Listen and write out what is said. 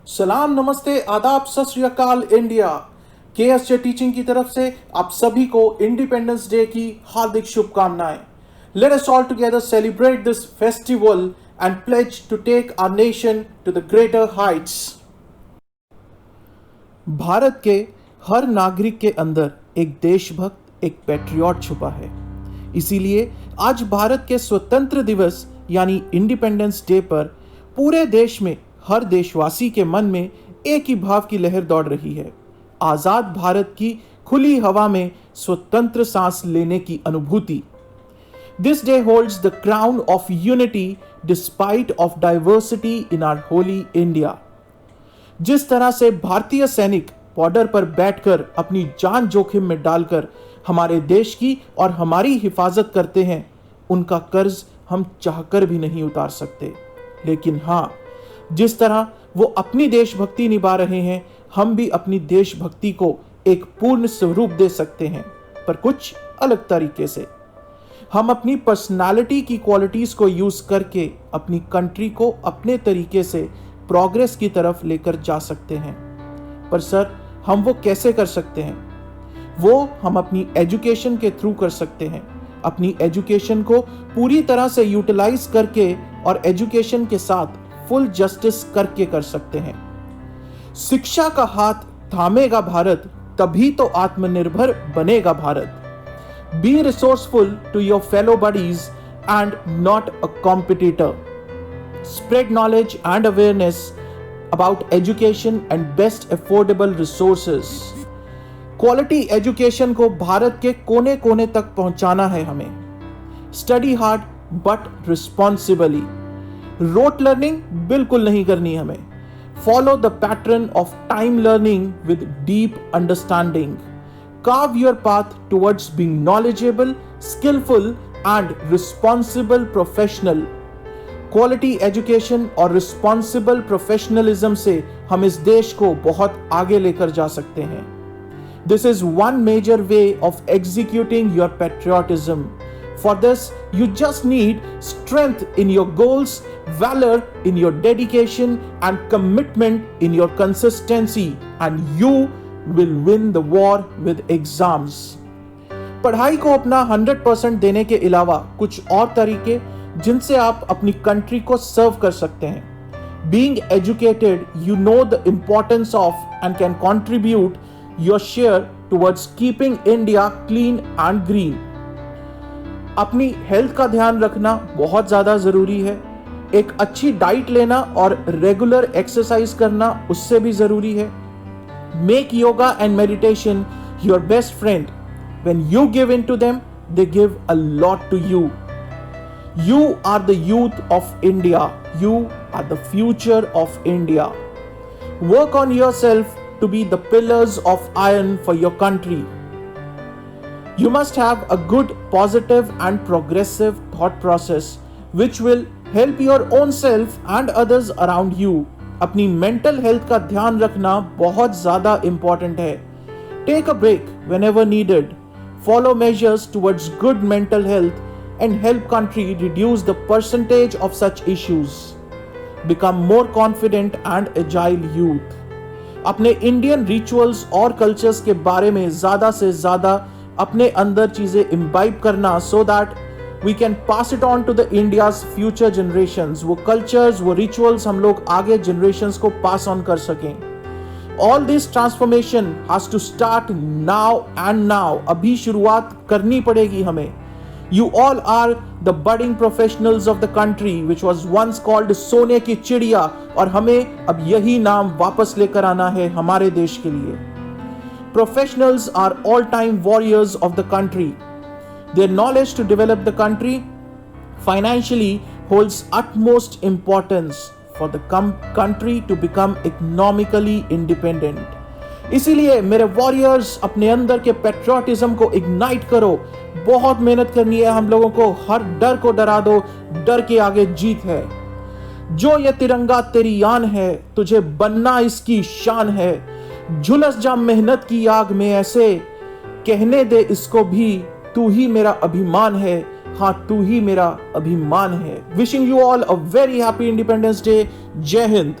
सलाम, नमस्ते, आदाब, सत श्री अकाल इंडिया। केएसजे टीचिंग की तरफ से आप सभी को इंडिपेंडेंस डे की हार्दिक शुभकामनाएं। Let us all together celebrate this festival and pledge to take our nation to the greater heights. Bharat के हर नागरिक के अंदर एक देशभक्त, एक पैट्रियट छुपा है। इसीलिए आज भारत के स्वतंत्र दिवस यानी इंडिपेंडेंस डे पर पूरे देश में हर देशवासी के मन में एक ही भाव की लहर दौड़ रही है, आजाद भारत की खुली हवा में स्वतंत्र सांस लेने की अनुभूति। This day holds the crown of unity despite of diversity in our holy India. जिस तरह से भारतीय सैनिक बॉर्डर पर बैठकर अपनी जान जोखिम में डालकर हमारे देश की और हमारी हिफाजत करते हैं, उनका कर्ज हम चाहकर भी नहीं उतार सकते। लेकिन हाँ, जिस तरह वो अपनी देशभक्ति निभा रहे हैं, हम भी अपनी देशभक्ति को एक पूर्ण स्वरूप दे सकते हैं, पर कुछ अलग तरीके से। हम अपनी पर्सनालिटी की क्वालिटीज को यूज करके अपनी कंट्री को अपने तरीके से प्रोग्रेस की तरफ लेकर जा सकते हैं। पर सर, हम वो कैसे कर सकते हैं? वो हम अपनी एजुकेशन के थ्रू कर सकते हैं। अपनी एजुकेशन को पूरी तरह से यूटिलाइज करके और एजुकेशन के साथ फुल जस्टिस करके कर सकते हैं। शिक्षा का हाथ थामेगा भारत, तभी तो आत्मनिर्भर बनेगा Bharat. Be resourceful to your fellow buddies and not a competitor. Spread knowledge and awareness about education and best affordable resources. Quality education को भारत के कोने कोने तक पहुंचाना है हमें। Study hard but responsibly. Rote learning बिल्कुल नहीं करनी हमें। Follow the pattern of time learning with deep understanding. Carve your path towards being knowledgeable, skilful and responsible professional. Quality education और रिस्पॉन्सिबल प्रोफेशनलिज्म से हम इस देश को बहुत आगे लेकर जा सकते हैं। This is one major way of executing your patriotism. For this, you just need strength in your goals, valor in your dedication, and commitment in your consistency, and you will win the war with exams. पढ़ाई को अपना 100% देने के अलावा कुछ और तरीके जिनसे आप अपनी कंट्री को सर्व कर सकते हैं। Being educated, you know the importance of and can contribute your share towards keeping India clean and green. अपनी हेल्थ का ध्यान रखना बहुत ज़्यादा ज़रूरी है। एक अच्छी डाइट लेना और रेगुलर एक्सरसाइज करना उससे भी ज़रूरी है। Make yoga and meditation your best friend. When you give in to them, they give a lot to you. You are the youth of India. You are the future of India. Work on yourself to be the pillars of iron for your country. You must have a good, positive and progressive thought process which will help your own self and others around you. अपनी mental health का ध्यान रखना बहुत ज़्यादा important है। Take a break whenever needed. Follow measures towards good mental health and help country reduce the percentage of such issues. Become more confident and agile youth. अपने Indian rituals और cultures के बारे में ज़्यादा से ज़्यादा अपने अंदर चीज़ें इम्बाइब करना, so that we can pass it on to the India's future generations. वो कल्चर्स, वो रिचुअल्स हम लोग आगे जनरेशंस को पास ऑन कर सकें। All this transformation has to start now and now. अभी शुरुआत करनी पड़ेगी हमें। You all are the budding professionals of the country which was once called सोने की चिड़िया, और हमें अब यही नाम वापस लेकर आना है हमारे देश के लिए। Professionals are all-time warriors of the country. Their knowledge to develop the country financially holds utmost importance for the country to become economically independent. इसीलिए मेरे वॉरियर्स, अपने अंदर के पैट्रियटिज्म को इग्नाइट करो। बहुत मेहनत करनी है हम लोगों को। हर डर को डरा दो, डर के आगे जीत है। जो ये तिरंगा तेरी यान है, तुझे बनना इसकी शान है। झुलस जा मेहनत की आग में ऐसे, कहने दे इसको भी, तू ही मेरा अभिमान है। हाँ, तू ही मेरा अभिमान है। Wishing you all a very happy independence day. जय हिंद।